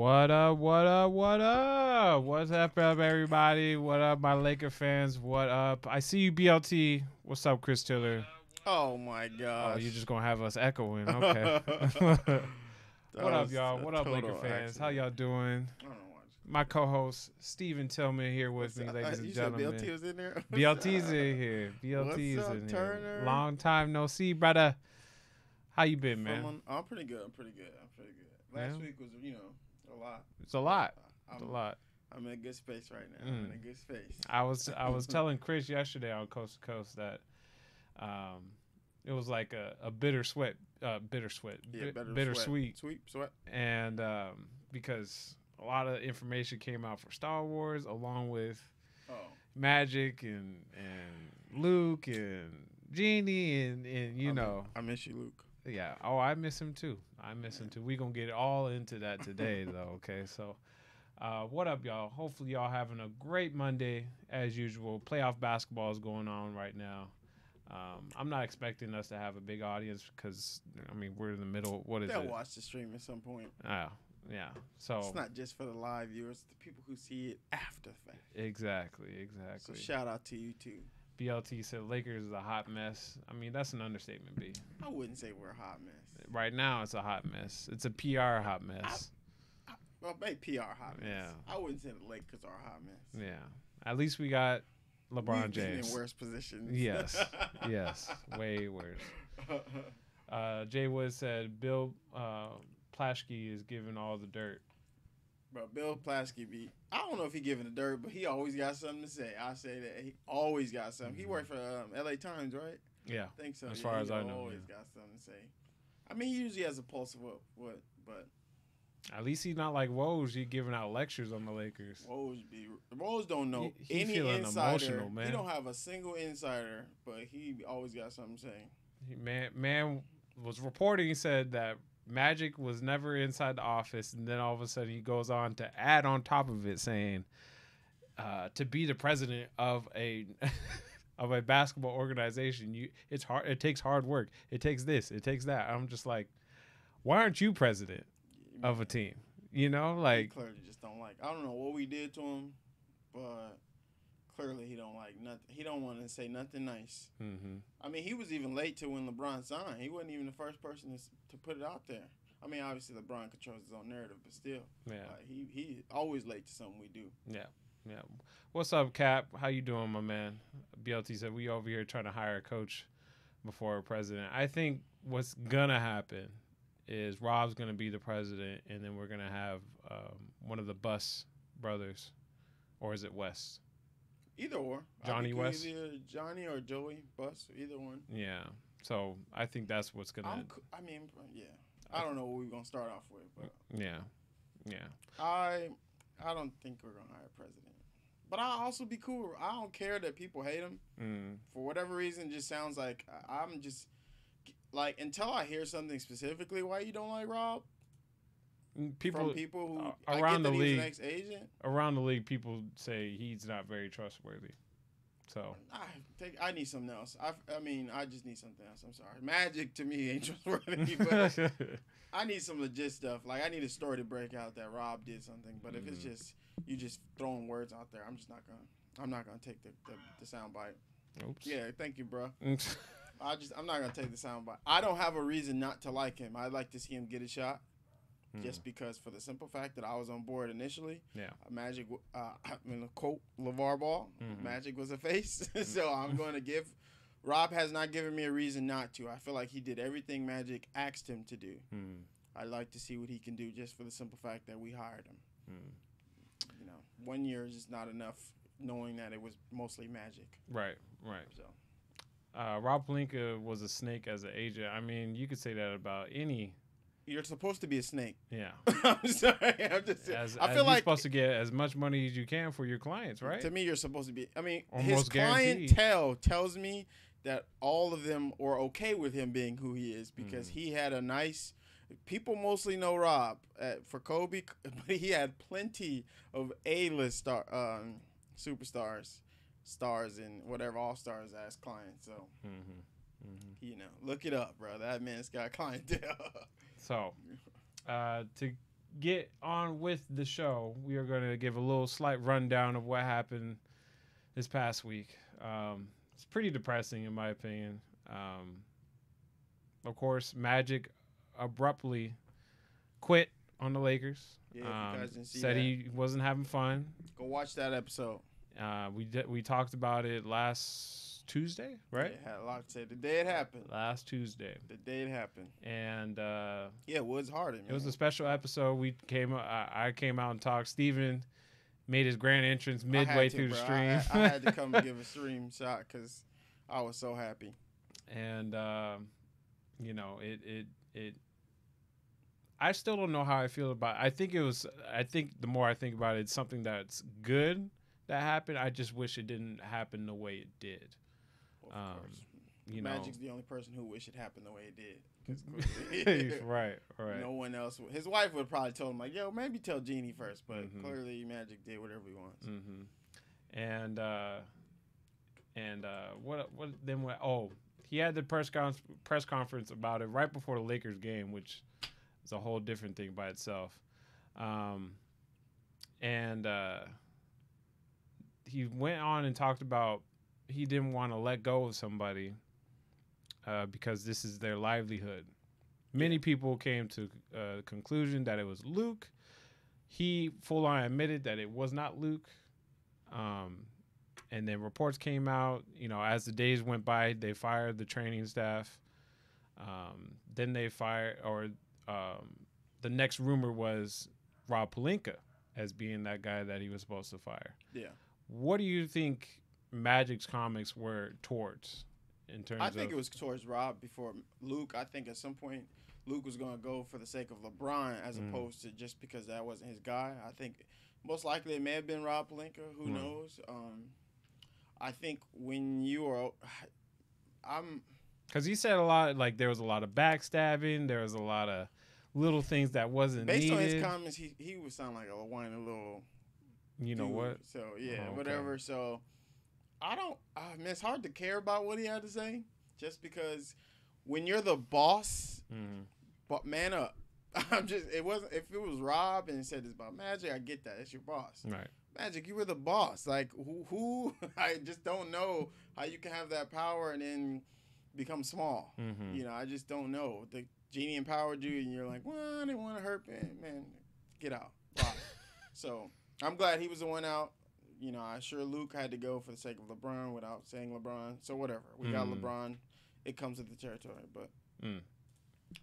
What up, what up, what up? What's up, everybody? What up, my Laker fans? What up? I see you, BLT. What's up, Chris Tiller? Oh, my gosh. Oh, you're just going to have us echoing. Okay. What up, y'all? What up, Laker fans? How y'all doing? I don't know why. My co-host, Stephen Tillman, here with me, ladies and gentlemen. BLT was in there? BLT's in here. BLT's What's up, in Turner? here. Long time no see, brother. How you been, man? I'm pretty good. Last week was, a lot. It's a lot. It's a lot. I'm in a good space right now. I'm in a good space. I was telling Chris yesterday on Coast to Coast that it was like a bittersweet. Yeah, bittersweet. Sweat. And because a lot of information came out for Star Wars, along with Magic and Luke and Genie and I miss you, Luke. Yeah. Oh, I miss him too. We gonna get all into that today, though. Okay. So, what up, y'all? Hopefully, y'all having a great Monday as usual. Playoff basketball is going on right now. I'm not expecting us to have a big audience because we're in the middle. They'll watch the stream at some point. Yeah. So it's not just for the live viewers; the people who see it after the fact. Exactly. So shout out to you too. BLT said Lakers is a hot mess. That's an understatement, B. I wouldn't say we're a hot mess. Right now, it's a hot mess. It's a PR hot mess. Well, maybe PR hot mess. Yeah. I wouldn't say the Lakers are a hot mess. Yeah. At least we got LeBron James. We've been in worse positions. Yes. Way worse. Jay Wood said Bill Plaschke is giving all the dirt. Bro, Bill Plaschke I don't know if he giving the dirt, but he always got something to say. I say that he always got something. He worked for LA Times, right? Yeah. I think so. As far as I know. He always got something to say. He usually has a pulse of what, but at least he's not like Woj. He giving out lectures on the Lakers. Woj don't know he any feeling insider. Emotional, man. He don't have a single insider, but he always got something to say. Man was reporting. He said that Magic was never inside the office, and then all of a sudden he goes on to add on top of it saying, to be the president of a of a basketball organization, it's hard. It takes hard work. It takes this. It takes that. I'm just like, why aren't you president of a team? He clearly just don't like. I don't know what we did to him, but clearly he don't like nothing. He don't want to say nothing nice. Mm-hmm. He was even late to when LeBron signed. He wasn't even the first person to put it out there. Obviously LeBron controls his own narrative, but still, he always late to something we do. Yeah. What's up, Cap? How you doing, my man? BLT said we over here trying to hire a coach before a president. I think what's gonna happen is Rob's gonna be the president, and then we're gonna have one of the Buss brothers, or is it West? Either or. Johnny West? Either Johnny or Joey Buss, either one. Yeah. So I think that's what's going to... yeah. I don't know what we're going to start off with. But Yeah. I don't think we're going to hire a president. But I'll also be cool. I don't care that people hate him. For whatever reason, it just sounds like I'm just... Like, until I hear something specifically why you don't like Rob... From people who around the league, next agent. Around the league, people say he's not very trustworthy. So I need something else. I just need something else. I'm sorry. Magic to me ain't trustworthy, but I need some legit stuff. Like I need a story to break out that Rob did something. But if it's just you just throwing words out there, I'm not gonna take the sound bite. Oops. Yeah, thank you, bro. I'm not gonna take the sound bite. I don't have a reason not to like him. I'd like to see him get a shot. Just because, for the simple fact that I was on board initially, Magic, quote LeVar Ball, Magic was a face. So I'm going to give. Rob has not given me a reason not to. I feel like he did everything Magic asked him to do. I'd like to see what he can do, just for the simple fact that we hired him. 1 year is just not enough, knowing that it was mostly Magic. Right. So, Rob Pelinka was a snake as an agent. You could say that about any. You're supposed to be a snake. Yeah. I'm sorry. I feel like you're supposed to get as much money as you can for your clients, right? To me, you're supposed to be. Almost his guaranteed. clientele tells me that all of them are okay with him being who he is because he had a nice. People mostly know Rob for Kobe, but he had plenty of A-list superstars, stars, and whatever all-stars as clients. So, look it up, bro. That man's got clientele. So, to get on with the show, we are going to give a little slight rundown of what happened this past week. It's pretty depressing, in my opinion. Of course, Magic abruptly quit on the Lakers. Yeah, if you guys didn't see said that, he wasn't having fun. go watch that episode. We talked about it last Tuesday, right? Yeah, had a lot to say. The day it happened. Last Tuesday. The day it happened. And yeah, it was hard. It was a special episode. I came out and talked. Steven made his grand entrance midway through the stream. I had to come and give a stream shot because I was so happy. And it. I still don't know how I feel about it. I think the more I think about it, it's something that's good that happened. I just wish it didn't happen the way it did. Well, of course. Magic's the only person who wish it happened the way it did. Right. No one else. His wife would probably told him, like, yo, maybe tell Jeannie first. But clearly Magic did whatever he wants. Mm-hmm. What he had the press conference about it right before the Lakers game, which is a whole different thing by itself. He went on and talked about he didn't want to let go of somebody because this is their livelihood. Many people came to the conclusion that it was Luke. He full-on admitted that it was not Luke. And then reports came out, as the days went by, they fired the training staff. Then they fired, the next rumor was Rob Pelinka as being that guy that he was supposed to fire. Yeah. What do you think Magic's comments were towards in terms of... I think it was towards Rob before Luke. I think at some point Luke was going to go for the sake of LeBron as opposed to just because that wasn't his guy. I think most likely it may have been Rob Pelinka. Who knows? I think when you are... Because he said a lot, like there was a lot of backstabbing. There was a lot of little things that wasn't needed. Based on his comments, he would sound like a whiny little... You know what? So, yeah, whatever. So, I don't... man, it's hard to care about what he had to say just because when you're the boss, but man up. It wasn't... If it was Rob and said it's about Magic, I get that. It's your boss. Right. Magic, you were the boss. Like, who I just don't know how you can have that power and then become small. I just don't know. The genie empowered you, and you're like, well, I didn't want to hurt, man. Get out. Bye. So... I'm glad he was the one out. I'm sure Luke had to go for the sake of LeBron without saying LeBron. So whatever. We got LeBron. It comes with the territory. But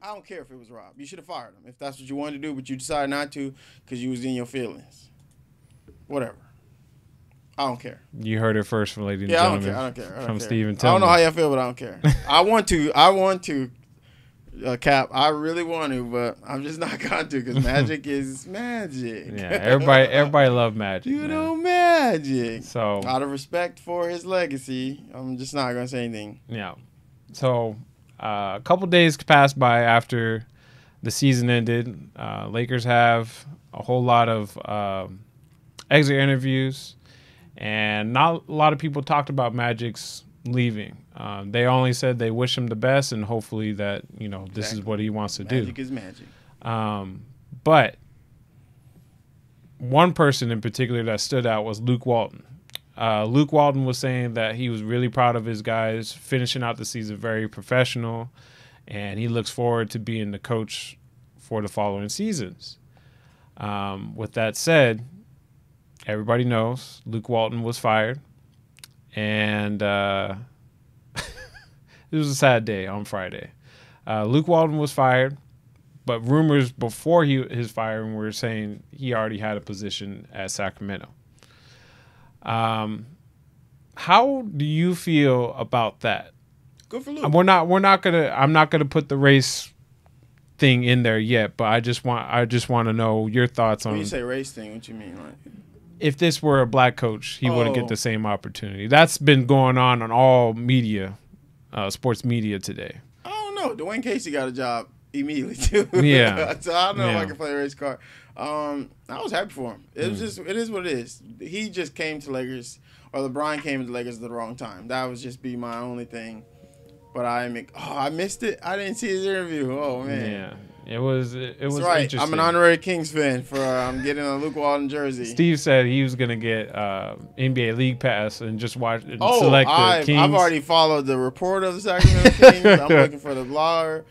I don't care if it was Rob. You should have fired him if that's what you wanted to do, but you decided not to because you was in your feelings. Whatever. I don't care. You heard it first from ladies and gentlemen. I don't care. From Steven Tillman. I don't know how y'all feel, but I don't care. I want to. Cap, I really want to, but I'm just not going to because Magic is Magic. Yeah, everybody love Magic. Magic. So out of respect for his legacy, I'm just not going to say anything. Yeah. So a couple days passed by after the season ended. Lakers have a whole lot of exit interviews, and not a lot of people talked about Magic's leaving. They only said they wish him the best and hopefully that, this is what he wants to do. Magic is magic. But one person in particular that stood out was Luke Walton. Luke Walton was saying that he was really proud of his guys finishing out the season very professional, and he looks forward to being the coach for the following seasons. With that said, everybody knows Luke Walton was fired. And it was a sad day on Friday. Luke Walton was fired, but rumors before his firing were saying he already had a position at Sacramento. How do you feel about that? Good for Luke. I'm not gonna put the race thing in there yet, but I just want to know your thoughts on. When you say race thing, what you mean, right? If this were a black coach, he wouldn't get the same opportunity. That's been going on all media, sports media today. I don't know. Dwayne Casey got a job immediately too. Yeah. So I don't know if I can play a race card. I was happy for him. It is what it is. He just came to Lakers, or LeBron came to Lakers at the wrong time. That would just be my only thing. But I missed it. I didn't see his interview. Oh man. It was right. interesting. I'm an honorary Kings fan for I'm getting a Luke Walton jersey. Steve said he was gonna get NBA League Pass and just watch and select the Kings. I've already followed the report of the Sacramento Kings. I'm looking for the blogger.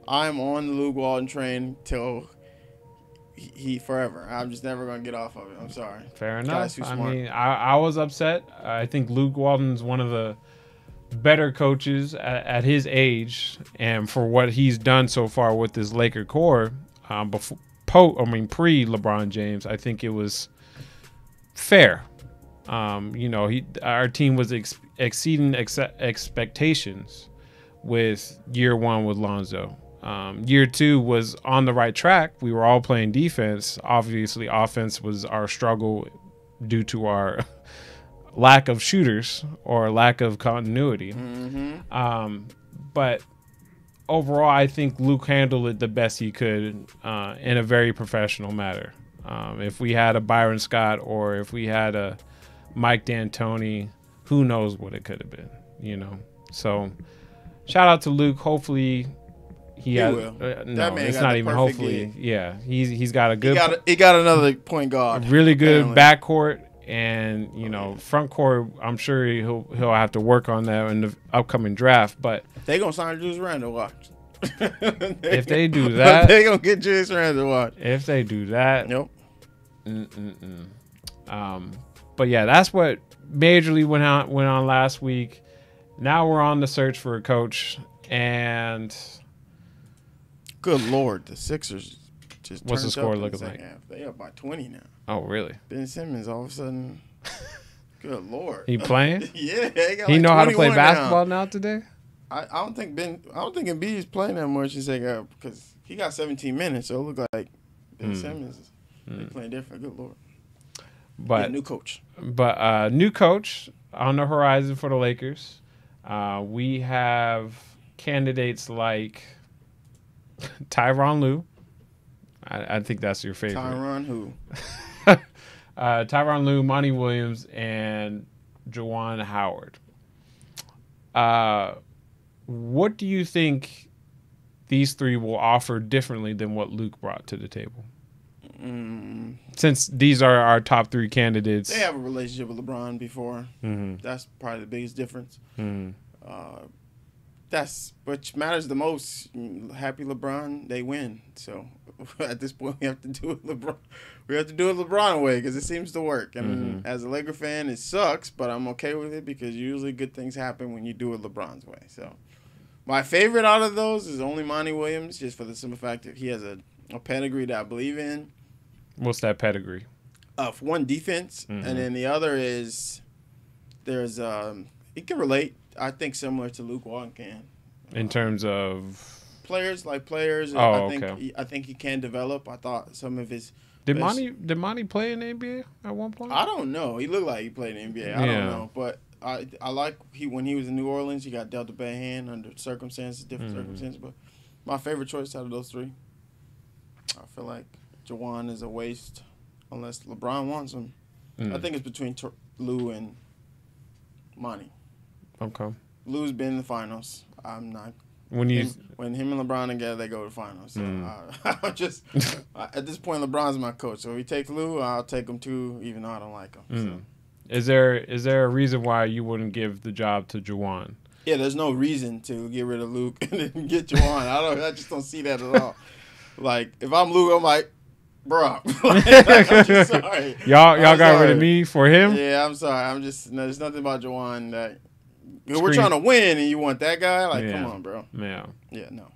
I'm on the Luke Walton train till he forever. I'm just never gonna get off of it. I'm sorry. Fair enough. I mean, I was upset. I think Luke Walton's one of the better coaches at his age, and for what he's done so far with this Laker core, pre LeBron James, I think it was fair. Our team was exceeding expectations with year one with Lonzo. Year two was on the right track. We were all playing defense. Obviously, offense was our struggle due to our lack of shooters or lack of continuity. Mm-hmm. But overall, I think Luke handled it the best he could in a very professional manner. If we had a Byron Scott or if we had a Mike D'Antoni, who knows what it could have been, So shout out to Luke. Hopefully he will. No, it's not even hopefully. Gig. Yeah, he's got a good. He got another point guard. Really good backcourt. And front court, I'm sure he'll have to work on that in the upcoming draft. But they gonna sign Julius Randle. Watch. If they do that, they gonna get Julius Randle. Watch. If they do that, nope. But yeah, that's what majorly went on last week. Now we're on the search for a coach, and good Lord, the Sixers just what's the score looking like? They up by 20 now. Oh, really? Ben Simmons all of a sudden. Good Lord. He playing? Yeah. He know how to play basketball now today? I don't think Embiid is playing that much because he got 17 minutes, so it looked like Ben Simmons is playing different. Good Lord. But new coach. But new coach on the horizon for the Lakers. We have candidates like Tyronn Lue. I think that's your favorite. Tyronn who? Tyronn Lue, Monty Williams, and Juwan Howard. What do you think these three will offer differently than what Luke brought to the table? Since these are our top three candidates. They have a relationship with LeBron before. Mm-hmm. That's probably the biggest difference. Mm-hmm. That's what matters the most. Happy LeBron, they win. So at this point, we have to do it LeBron. We have to do it LeBron way because it seems to work. And as a Laker fan, it sucks, but I'm okay with it because usually good things happen when you do it LeBron's way. So my favorite out of those is only Monty Williams, just for the simple fact that he has a pedigree that I believe in. What's that pedigree? For one, defense, and then the other is there's he can relate. I think similar to Luke Walton can. In terms of players. Oh, I think he can develop. I thought some of his. Did Monty play in the NBA at one point? I don't know. He looked like he played in the NBA. I don't know, but I like when he was in New Orleans, he got dealt a bad hand under different circumstances. But my favorite choice out of those three, I feel like Juwan is a waste unless LeBron wants him. I think it's between Lue and Monty. Okay. Lue's been in the finals. I'm not. When him and LeBron together, they go to the finals. So I'm just at this point, LeBron's my coach. So if he takes Lue, I'll take him too, even though I don't like him. So. Is there a reason why you wouldn't give the job to Juwan? Yeah, there's no reason to get rid of Luke and then get Juwan. I just don't see that at all. Like if I'm Luke, I'm like, bro, I'm just sorry. Y'all got rid of me for him? Yeah, I'm sorry. There's nothing about Juwan that. We're trying to win, and you want that guy? Like, come on, bro. Yeah. Yeah, no.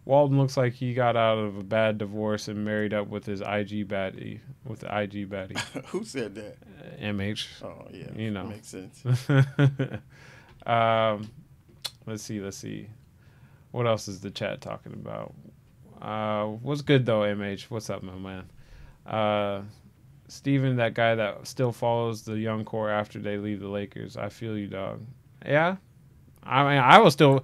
Walton looks like he got out of a bad divorce and married up with his IG baddie. Who said that? MH. Oh, yeah. You know. Makes sense. Let's see. What else is the chat talking about? What's good, though, MH? What's up, my man? Steven, that guy that still follows the young core after they leave the Lakers. I feel you, dog. Yeah, I mean, I was the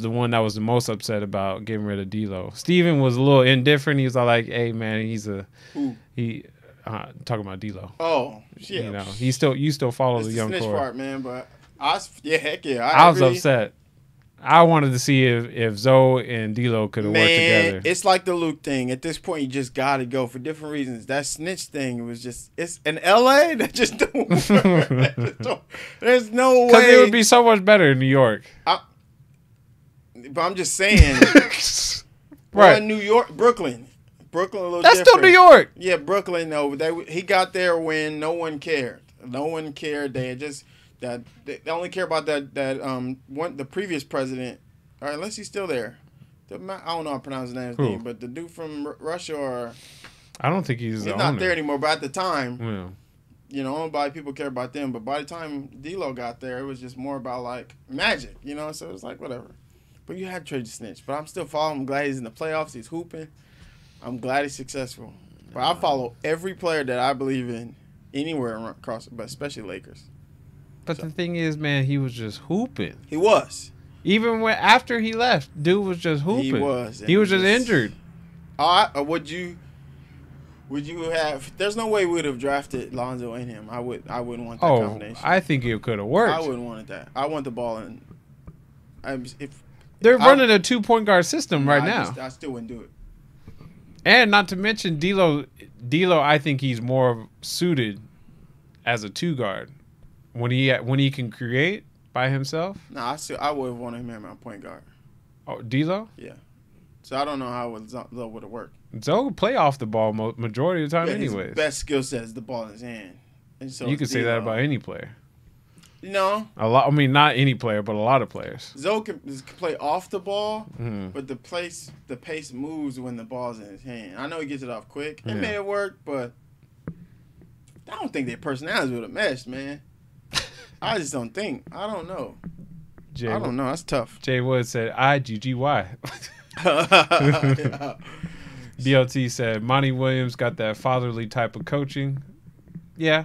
one that was the most upset about getting rid of D'Lo. Steven was a little indifferent. He was all like, "Hey, man, talking about D'Lo." Oh, yeah. You know, you still follow the young core. Part, man. But heck yeah, I was upset. I wanted to see if Zoe and D'Lo could have worked together. It's like the Luke thing. At this point, you just got to go for different reasons. That snitch thing was just, it's in LA that just don't work. There's no way. Because it would be so much better in New York. But I'm just saying. Right. New York, Brooklyn. Brooklyn a little That's different. still New York. Yeah, Brooklyn, though. He got there when no one cared. No one cared. They just. They only care about the previous president, or unless he's still there. I don't know how to pronounce his name, but the dude from Russia, I don't think he's not there anymore. But at the time, only people care about them. But by the time D'Lo got there, it was just more about like Magic, So it was like whatever. But you had to trade the snitch. But I'm still following. I'm glad he's in the playoffs. He's hooping. I'm glad he's successful. But I follow every player that I believe in anywhere across, but especially Lakers. But the thing is, man, he was just hooping. He was. Even after he left, dude was just hooping. He was. He was just injured. Would you have? There's no way we would have drafted Lonzo and him. I wouldn't want that combination. I think it could have worked. I wouldn't want that. I want the ball in. They're running a 2-point guard system right now. I still wouldn't do it. And not to mention D'Lo, I think he's more suited as a 2 guard. When he can create by himself? I would have wanted him at point guard. Oh, D'Lo? Yeah. So I don't know how Zoe would have worked. Zoe would play off the ball majority of the time anyways. His best skill set is the ball in his hand. And so you could say that about any player. No. A lot. I mean, not any player, but a lot of players. Zoe can play off the ball, but the pace moves when the ball's in his hand. I know he gets it off quick. It may have worked, but I don't think their personalities would have meshed, man. I just don't think. I don't know. I don't know. That's tough. Jay Wood said, IGGY. BLT said, Monty Williams got that fatherly type of coaching. Yeah.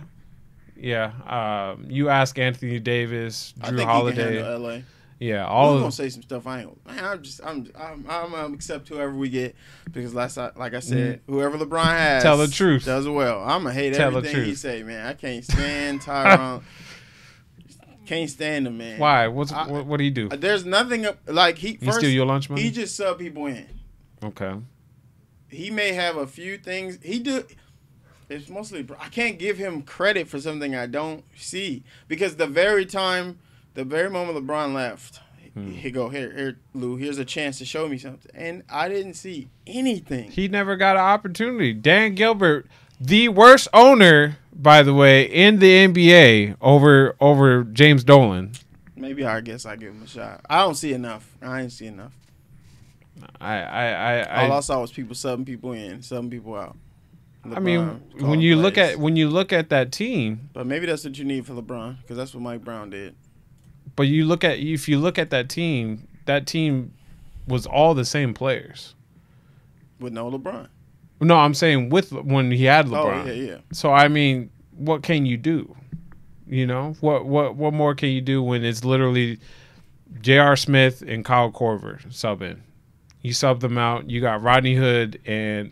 Yeah. You ask Anthony Davis, Drew Holiday. I think he can handle LA. Yeah. I'm going to say some stuff I ain't. I'm accept whoever we get because like I said, whoever LeBron has. Tell the truth. Does well. I'm going to hate everything he say, man. I can't stand Tyronn. Can't stand him, man. Why? What do you do? There's nothing like he steal your lunch money? He just sub people in. Okay. He may have a few things he do. It's mostly I can't give him credit for something I don't see because the very moment LeBron left, he go here, Lou. Here's a chance to show me something, and I didn't see anything. He never got an opportunity. Dan Gilbert, the worst owner, by the way, in the NBA over James Dolan. Maybe I guess I give him a shot. I don't see enough. I ain't see enough. All I saw was people subbing people in, subbing people out. LeBron, I mean, when you look at that team, but maybe that's what you need for LeBron because that's what Mike Brown did. But if you look at that team was all the same players with no LeBron. No, I'm saying when he had LeBron. Oh, yeah. So I mean, what can you do? What more can you do when it's literally J.R. Smith and Kyle Korver subbing? You sub them out. You got Rodney Hood and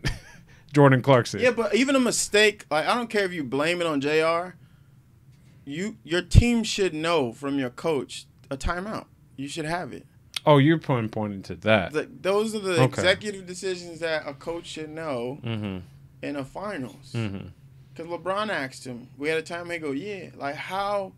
Jordan Clarkson. Yeah, but even a mistake, like I don't care if you blame it on J.R. Your team should know from your coach a timeout. You should have it. Oh, you're pointing to that. Those are the executive decisions that a coach should know in a finals. Because LeBron asked him, we had a time he go, like how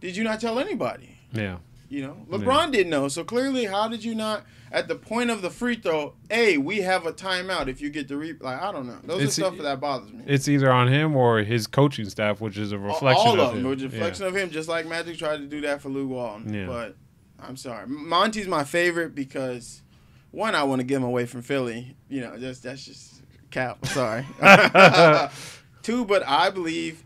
did you not tell anybody? Yeah. LeBron didn't know. So clearly, how did you not, at the point of the free throw, we have a timeout if you get the like, I don't know. Those are stuff that bothers me. It's either on him or his coaching staff, which is a reflection all of him. Which is a reflection of him, just like Magic tried to do that for Lou Walton. Yeah. But I'm sorry. Monty's my favorite because, one, I want to get him away from Philly. That's just cap. Sorry. Two, but I believe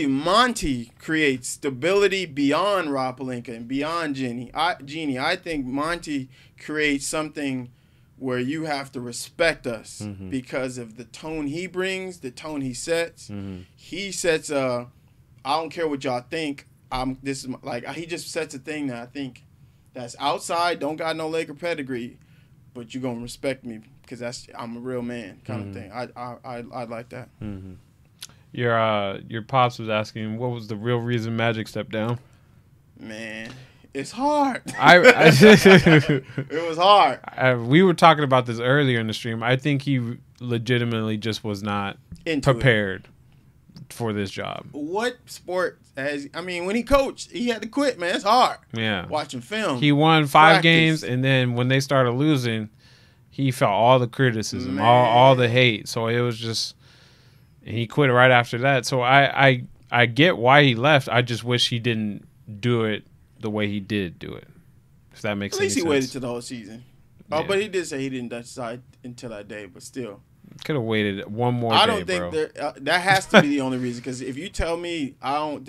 Monty creates stability beyond Rob Pelinka and beyond Jeannie. I think Monty creates something where you have to respect us because of the tone he brings, the tone he sets. He sets I don't care what y'all think. He just sets a thing that I think that's outside, don't got no Laker pedigree, but you gonna respect me because I'm a real man kind of thing. I like that. Your pops was asking what was the real reason Magic stepped down. Man, It's hard. It was hard. We were talking about this earlier in the stream. I think he legitimately just was not prepared for this job. What sport when he coached, he had to quit, man. It's hard. Yeah. Watching film. He won 5 games, and then when they started losing, he felt all the criticism, all the hate. So it was just, and he quit right after that. So I get why he left. I just wish he didn't do it the way he did do it. If that makes any sense. At least he waited till the whole season. Oh, but he did say he didn't decide until that day, but still. Could have waited one more day, I don't think that has to be the only reason. Because if you tell me all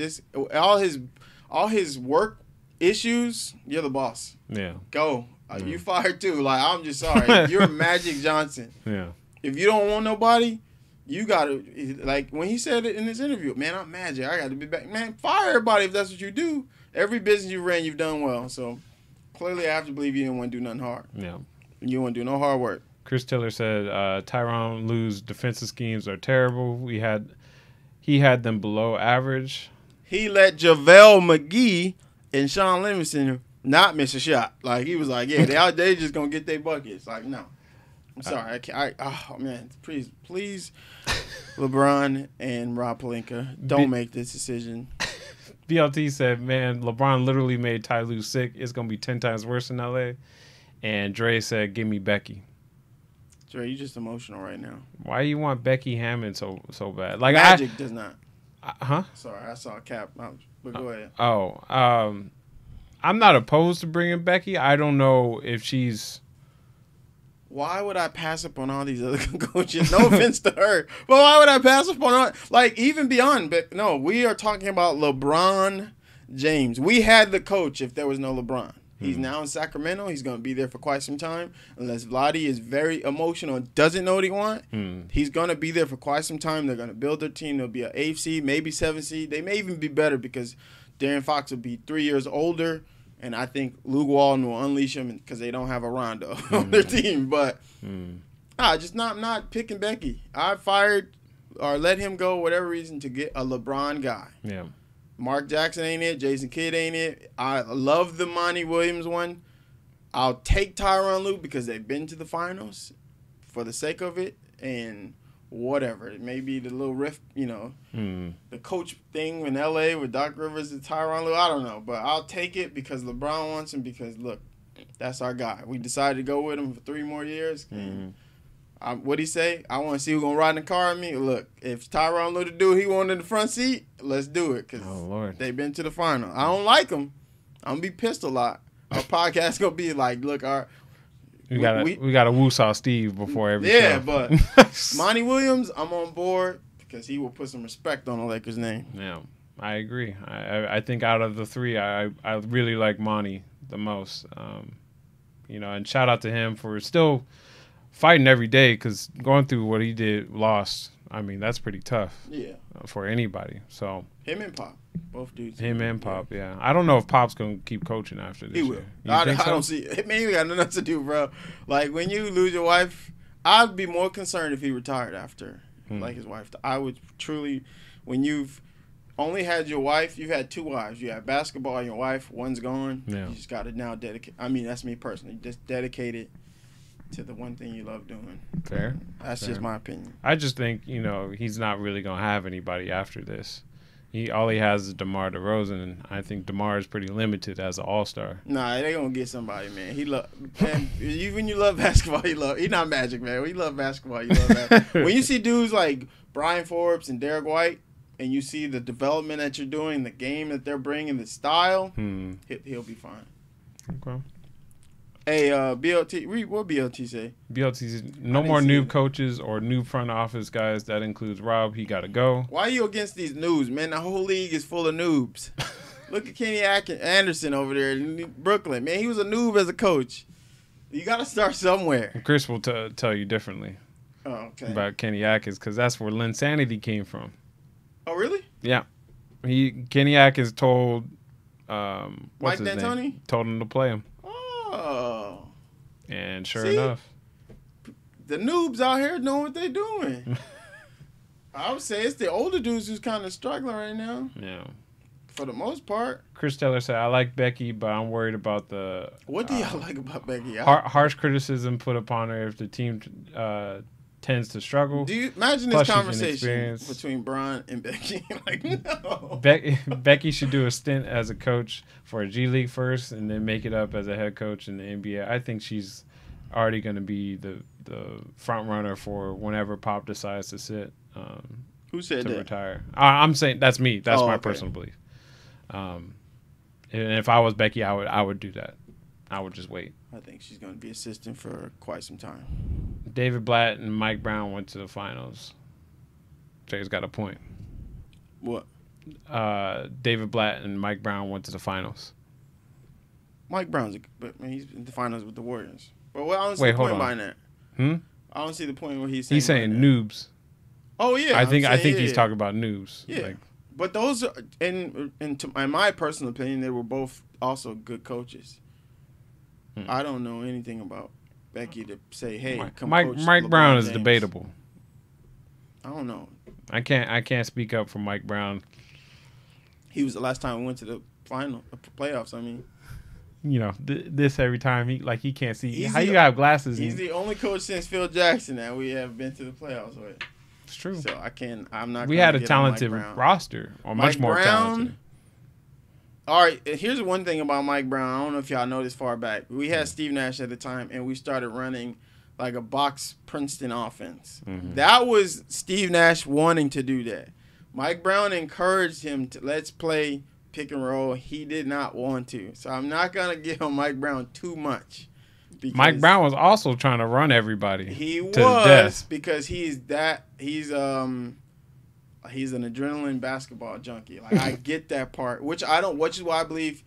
his work issues, you're the boss. Yeah. Go. You fired too. Like, I'm just sorry. You're Magic Johnson. Yeah. If you don't want nobody, you gotta, like when he said it in his interview, man, I'm Magic. I got to be back. Man, fire everybody if that's what you do. Every business you ran, you've done well. So clearly, I have to believe you didn't want to do nothing hard. Yeah. You didn't want to do no hard work. Chris Tiller said Tyronn Lue's defensive schemes are terrible. He had them below average. He let JaVale McGee and Sean Livingston not miss a shot. Like, he was like, yeah, they just gonna get their buckets. Like, no, I'm sorry, I can't. Oh man, please, LeBron and Rob Pelinka, don't make this decision. BLT said, man, LeBron literally made Ty Lue sick. It's going to be 10 times worse in LA. And Dre said, give me Becky. Dre, you just emotional right now. Why you want Becky Hammond so bad? Like Magic does not. Huh? Sorry, I saw a cap. But go ahead. I'm not opposed to bringing Becky. I don't know if she's... Why would I pass up on all these other coaches? No offense to her. But why would I pass up on all... Like, even beyond... But no, we are talking about LeBron James. We had the coach if there was no LeBron. He's now in Sacramento. He's going to be there for quite some time. Unless Vlade is very emotional and doesn't know what he wants, he's going to be there for quite some time. They're going to build their team. They'll be an 8th seed, maybe 7th seed. They may even be better because De'Aaron Fox will be 3 years older. And I think Luke Walton will unleash him because they don't have a Rondo on their team. But just not picking Becky. I fired or let him go, whatever reason, to get a LeBron guy. Yeah. Mark Jackson ain't it. Jason Kidd ain't it. I love the Monty Williams one. I'll take Tyronn Lue because they've been to the finals for the sake of it. And whatever. It may be the little rift, the coach thing in L.A. with Doc Rivers and Tyronn Lue. I don't know. But I'll take it because LeBron wants him because, look, that's our guy. We decided to go with him for 3 more years. What'd he say? I want to see who's going to ride in the car with me. Look, if Tyronn Lue to do what he wanted in the front seat, let's do it because they've been to the final. I don't like him. I'm going to be pissed a lot. Our podcast going to be like, look, we got to woo-saw Steve before every show. Yeah, but Monty Williams, I'm on board because he will put some respect on the Lakers' name. Yeah, I agree. I think out of the 3, I really like Monty the most. And shout out to him for still fighting every day because going through what he did, lost. I mean, that's pretty tough. Yeah. For anybody. So him and Pop, both dudes. Him and Pop, yeah. I don't know if Pop's gonna keep coaching after this. He will. I don't see it. Man, you got nothing to do, bro. Like when you lose your wife, I'd be more concerned if he retired after, like his wife. I would truly, when you've only had your wife, you've had 2 wives. You have basketball and your wife. One's gone. Yeah. You just got to now dedicate. I mean, that's me personally. Just dedicate it to the one thing you love doing. Fair. That's just my opinion. I just think, he's not really going to have anybody after this. All he has is DeMar DeRozan, and I think DeMar is pretty limited as an all-star. Nah, they going to get somebody, man. When you love basketball, he's not Magic, man. When you love basketball, you love basketball. When you see dudes like Brian Forbes and Derek White, and you see the development that you're doing, the game that they're bringing, the style, he'll be fine. Okay. Hey, BLT, what BLT say? BLT said, no more noob coaches or new front office guys. That includes Rob. He got to go. Why are you against these noobs, man? The whole league is full of noobs. Look at Kenny Anderson over there in Brooklyn. Man, he was a noob as a coach. You got to start somewhere. Chris will tell you differently about Kenny Atkins because that's where Linsanity came from. Oh, really? Yeah. Kenny Atkins told Mike D'Antoni? Told him to play him. Oh. And sure enough. The noobs out here know what they're doing. I would say it's the older dudes who's kind of struggling right now. Yeah. for the most part. Chris Taylor said, "I like Becky, but I'm worried about the." What do y'all like about Becky? Harsh criticism put upon her if the team tends to struggle. Do you imagine this conversation between Bron and Becky? Like, no. Becky should do a stint as a coach for a G League first, and then make it up as a head coach in the NBA. I think she's already going to be the front runner for whenever Pop decides to sit. Who said to that? Retire. I'm saying that's me. That's my personal belief. And if I was Becky, I would do that. I would just wait. I think she's going to be assistant for quite some time. David Blatt and Mike Brown went to the finals. Jay's got a point. What? David Blatt and Mike Brown went to the finals. Mike Brown's, he's in the finals with the Warriors. But I don't see the point behind that. I don't see the point where he's saying noobs. Oh yeah, I think he's talking about noobs. Yeah, but those are, in my personal opinion, they were both also good coaches. I don't know anything about Becky to say, hey, Mike Brown is debatable. I don't know. I can't speak up for Mike Brown. He was the last time we went to the playoffs. I mean, this every time he can't see. How you have glasses? He's the only coach since Phil Jackson that we have been to the playoffs with. It's true. So I'm not. We had a talented roster, or much more talented. All right, here's one thing about Mike Brown. I don't know if y'all know this far back. We had Steve Nash at the time, and we started running like a box Princeton offense. Mm-hmm. That was Steve Nash wanting to do that. Mike Brown encouraged him to let's play pick and roll. He did not want to. So I'm not going to give him Mike Brown too much. Mike Brown was also trying to run everybody. He was, because he's an adrenaline basketball junkie. Like, I get that part, which is why I believe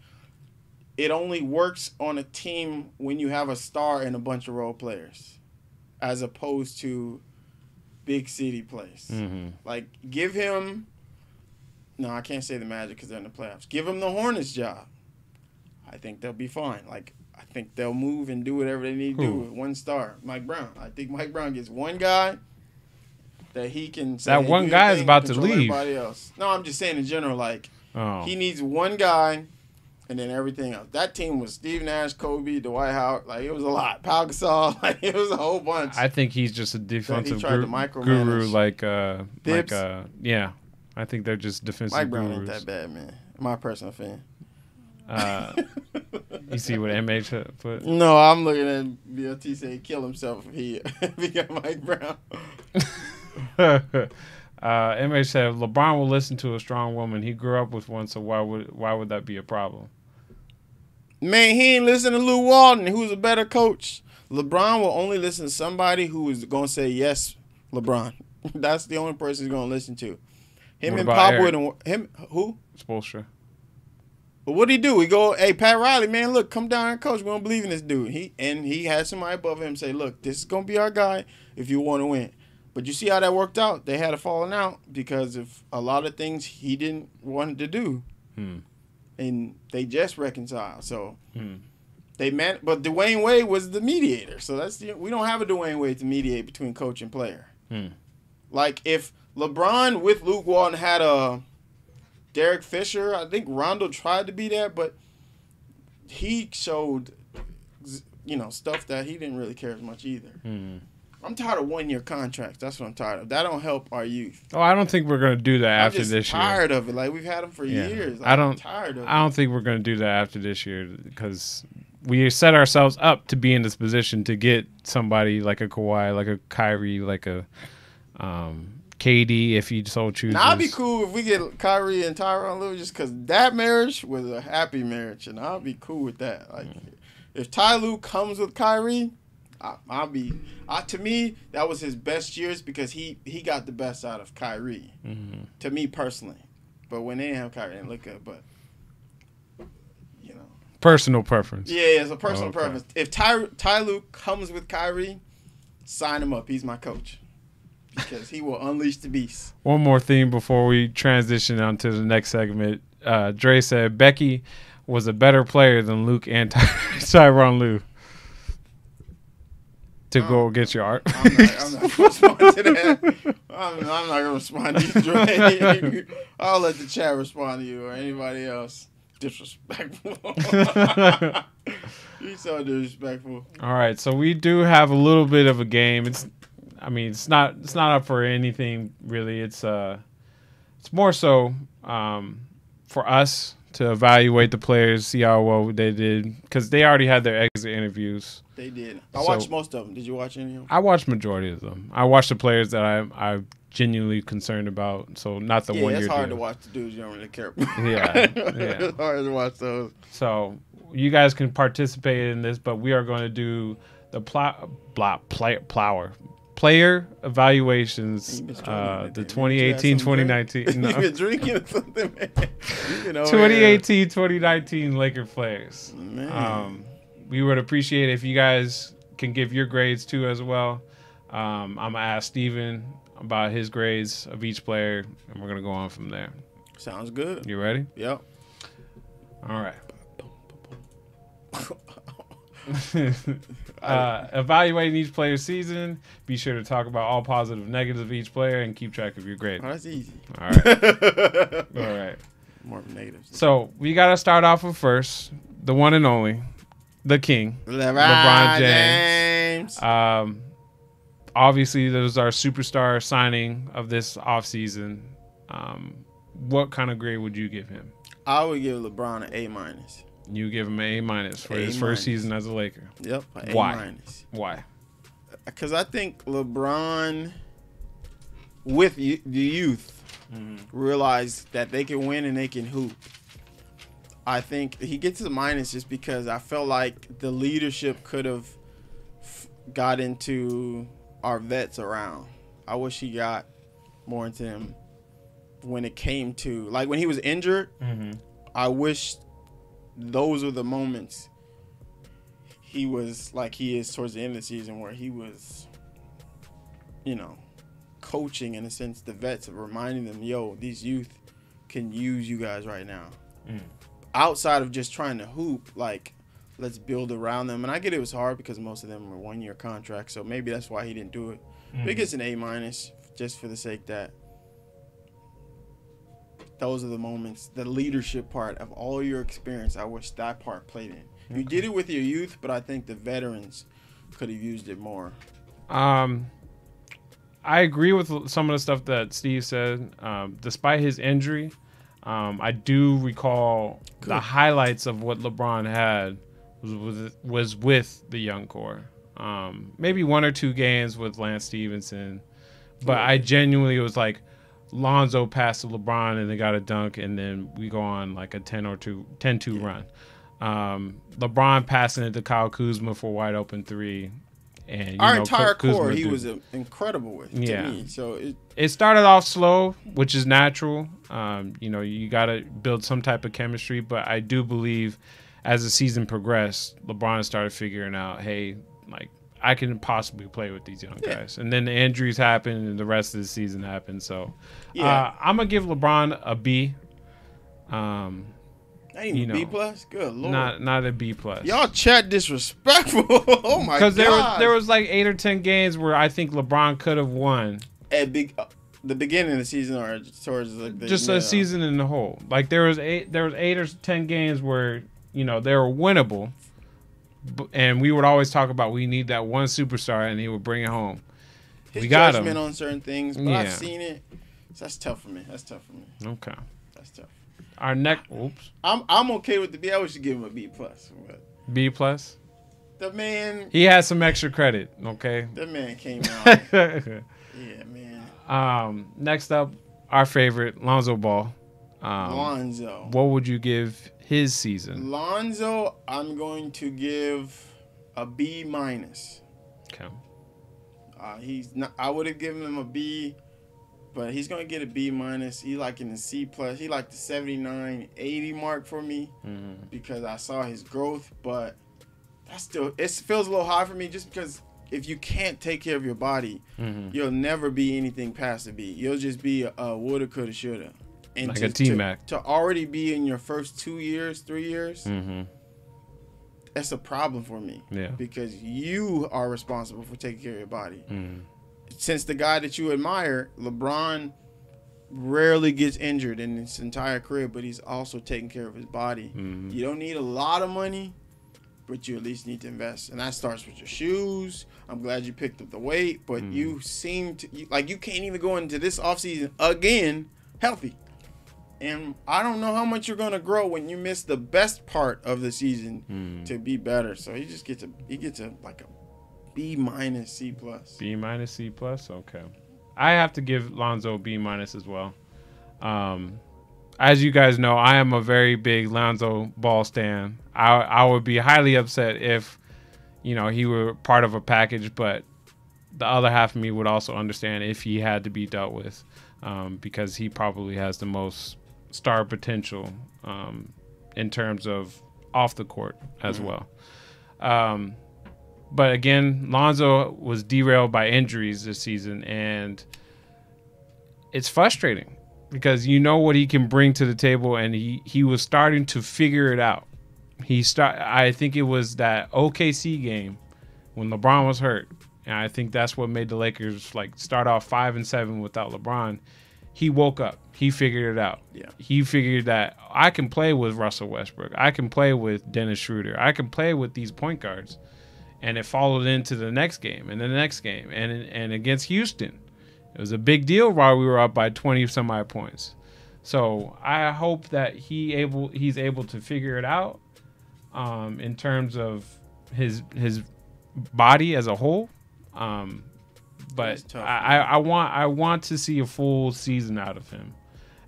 it only works on a team when you have a star and a bunch of role players, as opposed to big city plays. Mm-hmm. Like, give him. No, I can't say the Magic because they're in the playoffs. Give him the Hornets job. I think they'll be fine. Like, I think they'll move and do whatever they need to do with one star. Mike Brown. I think Mike Brown gets one guy that he can say, that one guy is about to leave. Everybody else. No, I'm just saying in general, like, he needs one guy and then everything else. That team was Steve Nash, Kobe, Dwight Howard. Like, it was a lot. Pau Gasol. Like, it was a whole bunch. I think he's just a defensive guru. Yeah. I think they're just defensive Mike Brown gurus. ain't that bad, man. My personal opinion. You see what MH put? No, I'm looking at BLT say kill himself if he got Mike Brown. MH said LeBron will listen to a strong woman. He grew up with one, so why would that be a problem? Man, he ain't listen to Lou Walton, who's a better coach. LeBron will only listen to somebody who is gonna say yes, LeBron. That's the only person he's gonna listen to. Him and Popwood and him who? Spoelstra. But what'd he do? He go, hey, Pat Riley, man, look, come down and coach. We don't believe in this dude. He had somebody above him say, look, this is going to be our guy if you want to win. But you see how that worked out? They had a falling out because of a lot of things he didn't want to do. And they just reconciled. So but Dwayne Wade was the mediator. So we don't have a Dwayne Wade to mediate between coach and player. Like if LeBron with Luke Walton had a Derek Fisher, I think Rondo tried to be that, but he showed, stuff that he didn't really care as much either. I'm tired of one-year contracts. That's what I'm tired of. That don't help our youth. Oh, I don't think we're going to do that after this year. I'm just tired of it. Like, we've had them for years. Like, I'm tired of it. I don't think we're going to do that after this year because we set ourselves up to be in this position to get somebody like a Kawhi, like a Kyrie, like a KD if he so chooses. Now, I'd be cool if we get Kyrie and Tyronn Lue just because that marriage was a happy marriage, and I'll be cool with that. Like, if Ty Lue comes with Kyrie, to me, that was his best years because he got the best out of Kyrie, to me personally. But when they didn't have Kyrie, it didn't look good, but, Personal preference. Yeah, it's a personal preference. If Ty Lue comes with Kyrie, sign him up. He's my coach. Because he will unleash the beast. One more thing before we transition on to the next segment. Dre said Becky was a better player than Luke and Tyronn Lue. to go against your art. I'm not going to respond to that. I'm not going to respond to you, Dre. I'll let the chat respond to you or anybody else. Disrespectful. He's so disrespectful. All right, so we do have a little bit of a game. It's not up for anything really. It's more so for us to evaluate the players, see how well they did, because they already had their exit interviews. They did. I watched most of them. Did you watch any of them? I watched majority of them. I watched the players that I'm genuinely concerned about. So not the one you're it's hard doing. to watch the dudes you don't really care about. Yeah. It's hard to watch those. So you guys can participate in this, but we are going to do the player evaluations, the 2018-2019. No. You've been drinking or something, man. 2018-2019 Laker players. We would appreciate it if you guys can give your grades too as well. I'm going to ask Steven about his grades of each player, and we're going to go on from there. Sounds good. You ready? Yep. All right. Evaluating each player's season. Be sure to talk about all positive, negatives of each player, and keep track of your grade. Oh, that's easy. All right. All right. More of negatives. So we got to start off with first the one and only, the King, LeBron James. Obviously, that was our superstar signing of this offseason. What kind of grade would you give him? I would give LeBron an A-. You give him an A- for his first season as a Laker. Yep. Why? Why? Because I think LeBron, with the youth, realized that they can win and they can hoop. I think he gets a minus just because I felt like the leadership could have got into our vets around. I wish he got more into them when it came to, like, when he was injured. I wish those were the moments he was like he is towards the end of the season, where he was, coaching, in a sense, the vets, of reminding them, yo, these youth can use you guys right now. Outside of just trying to hoop, like, let's build around them. And I get it was hard because most of them were one-year contracts, so maybe that's why he didn't do it. But he gets an A- just for the sake that those are the moments, the leadership part of all your experience. I wish that part played in. You did it with your youth, but I think the veterans could have used it more. I agree with some of the stuff that Steve said. Despite his injury, I do recall the highlights of what LeBron had was with the young core. Maybe one or two games with Lance Stevenson, but I genuinely was like, Lonzo passed to LeBron and they got a dunk, and then we go on like a 10-2 run. LeBron passing it to Kyle Kuzma for a wide open three. And our entire core, he was incredible with, to me. So it started off slow, which is natural. You got to build some type of chemistry, but I do believe as the season progressed, LeBron started figuring out, hey, like, I can possibly play with these young guys. And then the injuries happened and the rest of the season happened. So I'm going to give LeBron a B. B plus? Good Lord. Not a B plus. Y'all chat disrespectful. Oh my God. Because there was like 8 or 10 games where I think LeBron could have won. At the beginning of the season, or towards like a season in the whole. Like there was 8 or 10 games where, they were winnable. And we would always talk about we need that one superstar, and he would bring it home. His judgment on certain things, but I've seen it. So that's tough for me. Okay. That's tough. Our next, I'm okay with the B. I wish you'd give him a B plus. B plus. The man. He has some extra credit. Okay. The man came out. Yeah, man. Next up, our favorite, Lonzo Ball. Lonzo. What would you give his season? Lonzo, I'm going to give a B minus. Okay. He's not. I would have given him a B, but he's going to get a B minus. He like in the C plus. He like the 79, 80 mark for me because I saw his growth, but that's still, it feels a little high for me just because if you can't take care of your body, you'll never be anything past a B. You'll just be a woulda, coulda, shoulda. And like a T-Mac. To already be in your first 2 years, 3 years, that's a problem for me. Yeah. Because you are responsible for taking care of your body. Mm. Since the guy that you admire, LeBron, rarely gets injured in his entire career, but he's also taking care of his body. Mm-hmm. You don't need a lot of money, but you at least need to invest. And that starts with your shoes. I'm glad you picked up the weight, but you seem to like you can't even go into this offseason again healthy. And I don't know how much you're going to grow when you miss the best part of the season to be better. So he just gets a like a B minus C plus. B minus C plus. Okay. I have to give Lonzo B minus as well. As you guys know, I am a very big Lonzo Ball stan. I would be highly upset if, he were part of a package, but the other half of me would also understand if he had to be dealt with, because he probably has the most star potential in terms of off the court as well. But again, Lonzo was derailed by injuries this season, and it's frustrating because you know what he can bring to the table, and he was starting to figure it out. I think it was that OKC game when LeBron was hurt, and I think that's what made the Lakers start off 5-7 without LeBron. He woke up. He figured it out. Yeah. He figured that I can play with Russell Westbrook. I can play with Dennis Schroeder. I can play with these point guards. And it followed into the next game and the next game. And against Houston, it was a big deal while we were up by 20 some odd points. So I hope that he's able to figure it out in terms of his body as a whole. But I want to see a full season out of him.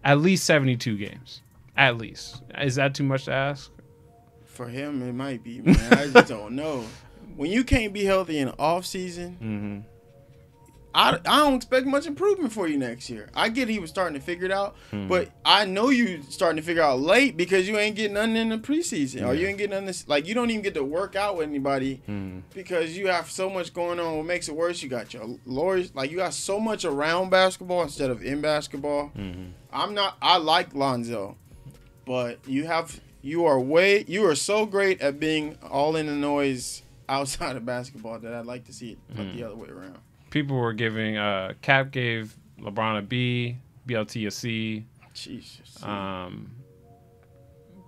At least 72 games. At least. Is that too much to ask? For him, it might be, man. I just don't know. When you can't be healthy in the off season, I don't expect much improvement for you next year. I get he was starting to figure it out, but I know you starting to figure out late because you ain't getting nothing in the preseason, or you ain't getting nothing. You don't even get to work out with anybody because you have so much going on. What makes it worse, you got your lawyers. You got so much around basketball instead of in basketball. I like Lonzo, but you are so great at being all in the noise outside of basketball that I'd like to see it the other way around. People were giving Cap gave LeBron a B, BLT a C. Jesus.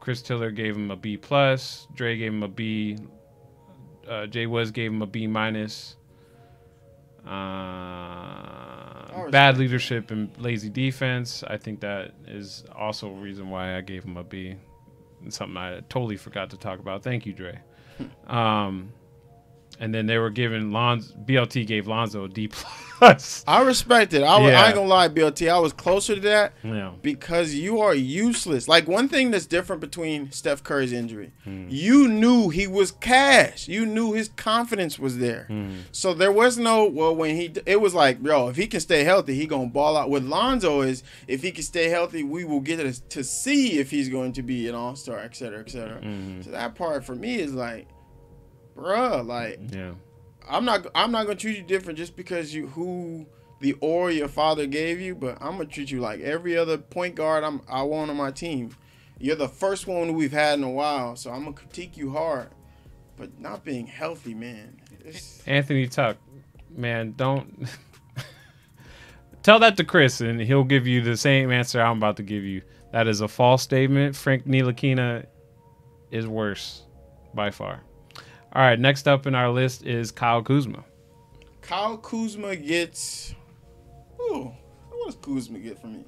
Chris Tiller gave him a B plus. Dre gave him a B. Jay Woods gave him a B minus. Bad leadership and lazy defense. I think that is also a reason why I gave him a B. It's something I totally forgot to talk about. Thank you, Dre. And then they were giving BLT gave Lonzo a D plus. I respect it. I ain't gonna lie, BLT. I was closer to that because you are useless. One thing that's different between Steph Curry's injury, you knew he was cash. You knew his confidence was there. So there was no it was if he can stay healthy, he gonna ball out. With Lonzo is if he can stay healthy, we will get to see if he's going to be an all-star, et cetera, et cetera. So that part for me is bruh, I'm not gonna treat you different just because who your father gave you, but I'm gonna treat you like every other point guard I want on my team. You're the first one we've had in a while, so I'm gonna critique you hard. But not being healthy, man. Anthony Tuck, man, don't tell that to Chris, and he'll give you the same answer I'm about to give you. That is a false statement. Frank Ntilikina is worse by far. All right, next up in our list is Kyle Kuzma. Kyle Kuzma gets... Ooh, what does Kuzma get for me?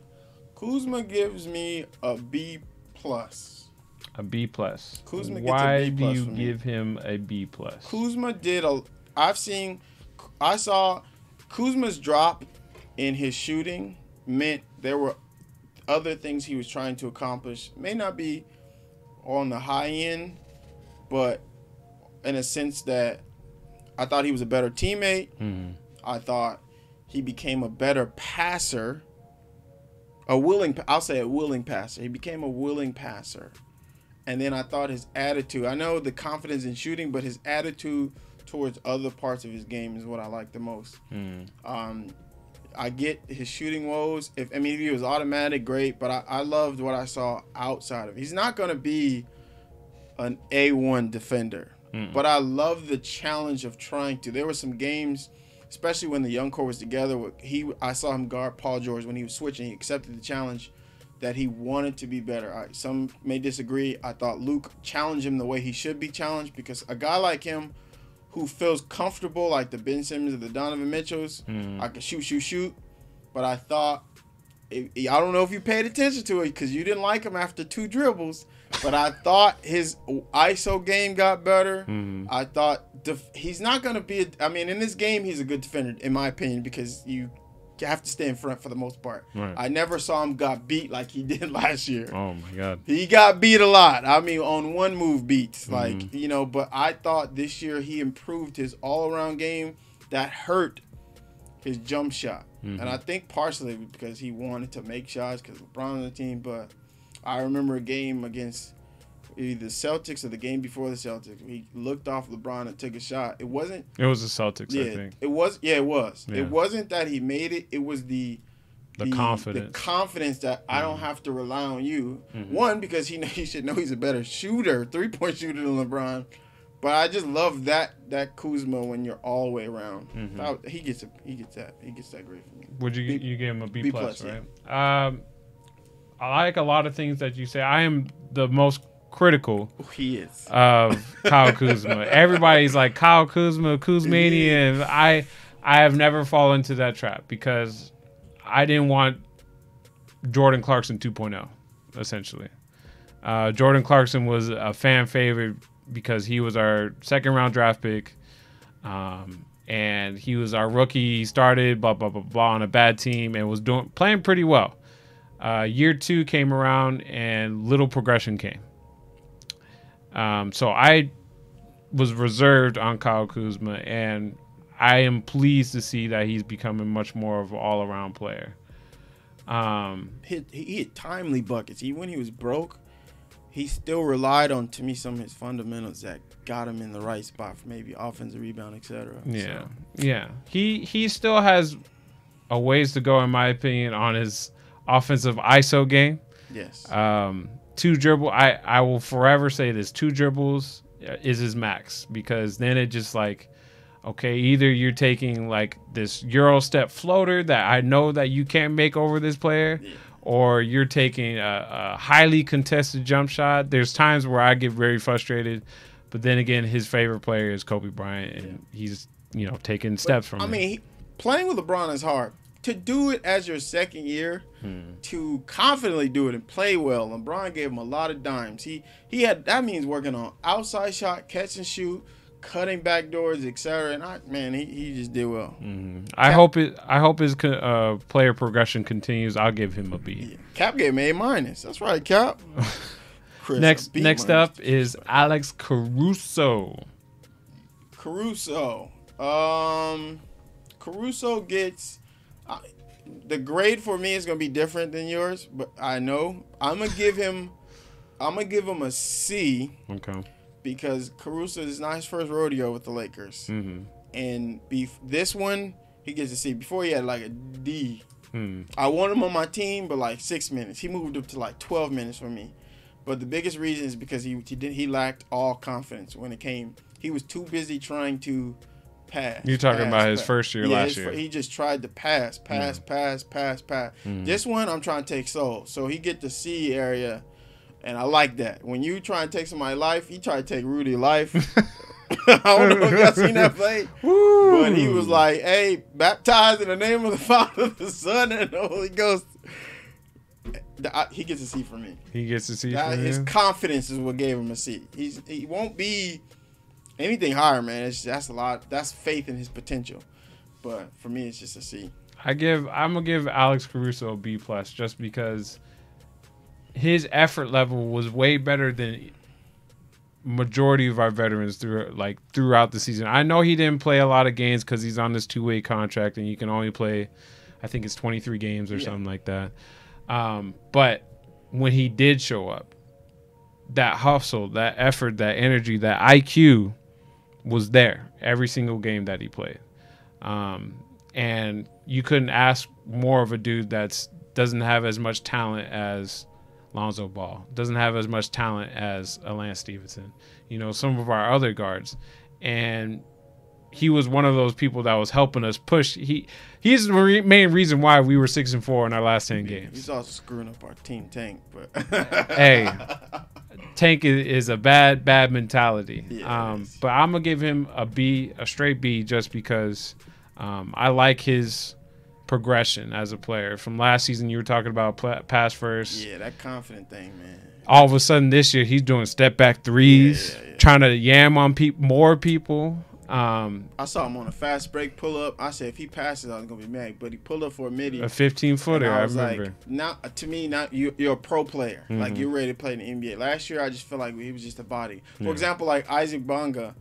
Kuzma gives me a B+. A B+. Kuzma Why gets a B+ do you for me. give him a B+? Kuzma did I saw Kuzma's drop in his shooting meant there were other things he was trying to accomplish. May not be on the high end, but in a sense that I thought he was a better teammate. I thought he became a better passer. I'll say a willing passer. He became a willing passer. And then I thought his attitude, I know the confidence in shooting, but his attitude towards other parts of his game is what I like the most. I get his shooting woes. If he was automatic, great, but I loved what I saw outside of it. He's not going to be an A1 defender. but I love the challenge of trying to. There were some games, especially when the young core was together. I saw him guard Paul George when he was switching. He accepted the challenge that he wanted to be better. Some may disagree. I thought Luke challenged him the way he should be challenged, because a guy like him who feels comfortable, like the Ben Simmons or the Donovan Mitchells, I could shoot. But I thought, I don't know if you paid attention to it because you didn't like him after 2 dribbles, but I thought his ISO game got better. I thought he's not going to be in this game, he's a good defender, in my opinion, because you have to stay in front for the most part. Right. I never saw him got beat like he did last year. Oh, my God. He got beat a lot. On one move beats. But I thought this year he improved his all-around game that hurt his jump shot. And I think partially because he wanted to make shots because LeBron on the team. But I remember a game against either the Celtics or the game before the Celtics. He looked off LeBron and took a shot. It was the Celtics, I think. It was. Yeah, it was. Yeah. It wasn't that he made it. It was the confidence. The confidence that I don't have to rely on you. One, because he should know he's a better shooter, 3-point shooter than LeBron. But I just love that Kuzma when you're all the way around. He gets that grade from me. Would you give him a B plus, right? Yeah. I like a lot of things that you say. I am the most critical of Kyle Kuzma. Everybody's like Kyle Kuzmania, and I have never fallen into that trap because I didn't want Jordan Clarkson 2.0, essentially. Jordan Clarkson was a fan favorite because he was our 2nd-round draft pick, and he was our rookie. He started blah blah blah blah on a bad team and was playing pretty well. Year 2 came around and little progression came. So I was reserved on Kyle Kuzma, and I am pleased to see that he's becoming much more of an all-around player. He hit timely buckets. Even when he was broke, he still relied on, to me, some of his fundamentals that got him in the right spot for maybe offensive rebound, etc. Yeah, yeah. He still has a ways to go, in my opinion, on his offensive ISO game. Yes. 2 dribble. I will forever say this: 2 dribbles is his max, because then it just like, okay, either you're taking like this Euro step floater that I know that you can't make over this player. Yeah. Or you're taking a highly contested jump shot. There's times where I get very frustrated, but then again, his favorite player is Kobe Bryant, and he's taking steps from him. Playing with LeBron is hard. To do it as your 2nd year, to confidently do it and play well, LeBron gave him a lot of dimes. That means working on outside shot, catch and shoot, cutting back doors, etc. And he just did well. I hope his player progression continues. I'll give him a B. Yeah. Cap gave him A-. That's right, Cap. Next up is Alex Caruso. Caruso gets the grade for me is gonna be different than yours, but I know I'm gonna give him a C. Okay. Because Caruso is not his first rodeo with the Lakers. And this one, he gets a C. Before he had like a D. I want him on my team, but like 6 minutes. He moved up to like 12 minutes for me. But the biggest reason is because he lacked all confidence when it came. He was too busy trying to pass. You're talking about his first year last year. He just tried to pass. This one, I'm trying to take soul. So he get the C area. And I like that. When you try and take somebody's life, he tried to take Rudy's life. I don't know if y'all seen that play. Woo. But he was like, hey, baptized in the name of the Father, the Son, and the Holy Ghost. He gets a C for me. He gets a C for me. His confidence is what gave him a C. He won't be anything higher, man. That's a lot. That's faith in his potential. But for me, it's just a C. I'm gonna give Alex Caruso a B plus just because his effort level was way better than majority of our veterans throughout the season. I know he didn't play a lot of games because he's on this 2-way contract and you can only play, I think it's 23 games or something like that. But when he did show up, that hustle, that effort, that energy, that IQ was there every single game that he played. And you couldn't ask more of a dude that doesn't have as much talent as Lonzo Ball. Doesn't have as much talent as Lance Stevenson. You know, some of our other guards. And he was one of those people that was helping us push. He's the main reason why we were 6-4 in our last 10 games. He's also screwing up our team tank, but hey, tank is a bad mentality. Yeah, but I'm gonna give him a straight B, just because I like his progression as a player. From last season, you were talking about pass first. Yeah, that confident thing, man. All of a sudden this year, he's doing step back threes, trying to yam on more people. I saw him on a fast break pull up. I said if he passes, I was gonna be mad. But he pulled up for a midi, a 15-footer. I remember. Like, now to me, now you're a pro player. Mm-hmm. Like, you're ready to play in the NBA. Last year, I just feel like he was just a body. For example, like Isaac Bonga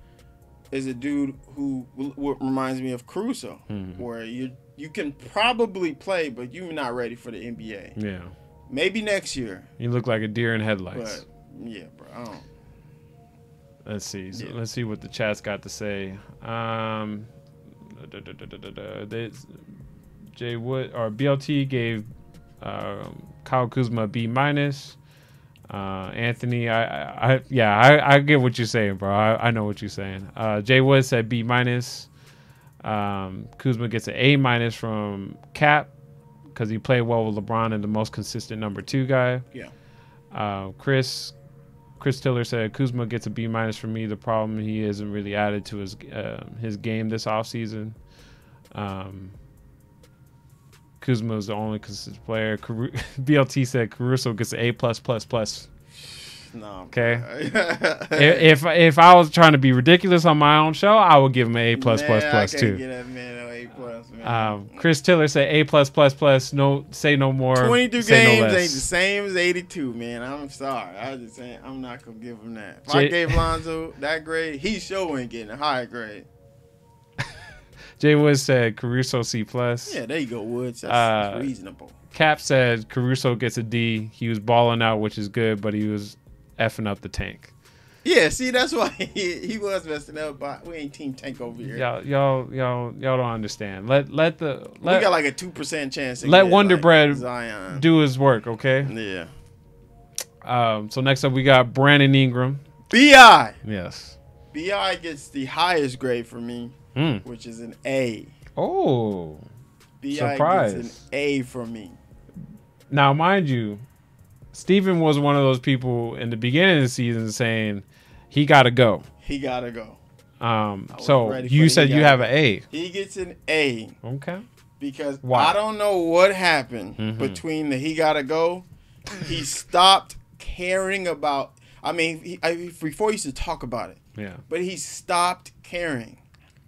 is a dude who reminds me of Caruso, where you can probably play, but you're not ready for the NBA. Yeah. Maybe next year. You look like a deer in headlights. But yeah, bro. I don't. Let's see. So let's see what the chat's got to say. Jay Wood or BLT gave Kyle Kuzma a B-. Anthony, I get what you're saying, bro. I know what you're saying. Jay Wood said B-. Kuzma gets an A- from Cap because he played well with LeBron and the most consistent number 2 guy. Yeah. Chris Tiller said Kuzma gets a B- from me. The problem, he isn't really added to his game this offseason. Kuzma is the only consistent player. BLT said Caruso gets an A+++. No. Okay. if I was trying to be ridiculous on my own show, I would give him an A+++ I can't too. get that man an A+, man. Chris Tiller said A+++. No, say no more. 22 say games no less. ain't the same as 82, man. I'm sorry. I'm not gonna give him that. If I gave Lonzo that grade, he sure ain't getting a higher grade. Jay Woods said Caruso C+. Yeah, there you go, Woods. That's reasonable. Cap said Caruso gets a D. He was balling out, which is good, but he was effing up the tank. Yeah, see, that's why he was messing up. But we ain't team tank over here. Y'all don't understand. Let we got like a 2% chance. Let Wonder like Bread Zion do his work, okay? Yeah. So next up we got Brandon Ingram. B.I. Yes. B.I. gets the highest grade for me, which is an A. Oh. B.I. surprise. gets an A for me. Now, mind you, Steven was one of those people in the beginning of the season saying he got to go. He got to go. So you said you have an A. He gets an A. Okay. Because why? I don't know what happened between the he got to go. He stopped caring about. I mean, before he used to talk about it. Yeah. But he stopped caring.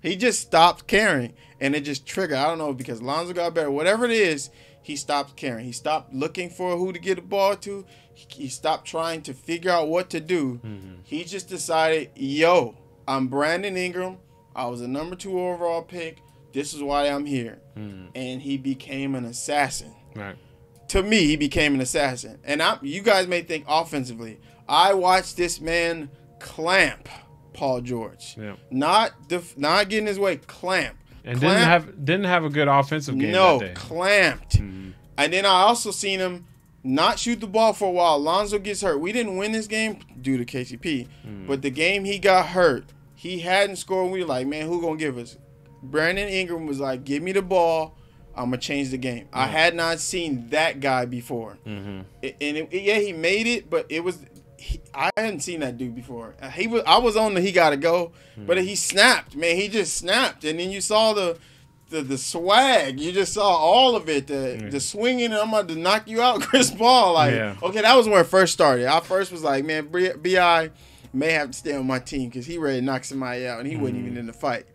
He just stopped caring, and it just triggered. I don't know, because Lonzo got better. Whatever it is, he stopped caring. He stopped looking for who to get the ball to. He stopped trying to figure out what to do. He just decided, yo, I'm Brandon Ingram. I was a number 2 overall pick. This is why I'm here. And he became an assassin. Right. To me, he became an assassin. And you guys may think offensively. I watched this man clamp Paul George. Yeah. Not getting his way, clamp. And didn't have a good offensive game that day. Clamped. And then I also seen him not shoot the ball for a while. Lonzo gets hurt. We didn't win this game due to KCP. But the game he got hurt, he hadn't scored. We were like, man, who gonna give us? Brandon Ingram was like, give me the ball. I'm going to change the game. I had not seen that guy before. He made it, but it was... I hadn't seen that dude before. I was on the he gotta go, but he snapped, man. He just snapped, and then you saw the swag. You just saw all of it, the swinging. I'm about to knock you out, Chris Paul. Okay, that was when it first started. I first was like, man, Bi may have to stay on my team because he ready to knock somebody out, and he wasn't even in the fight.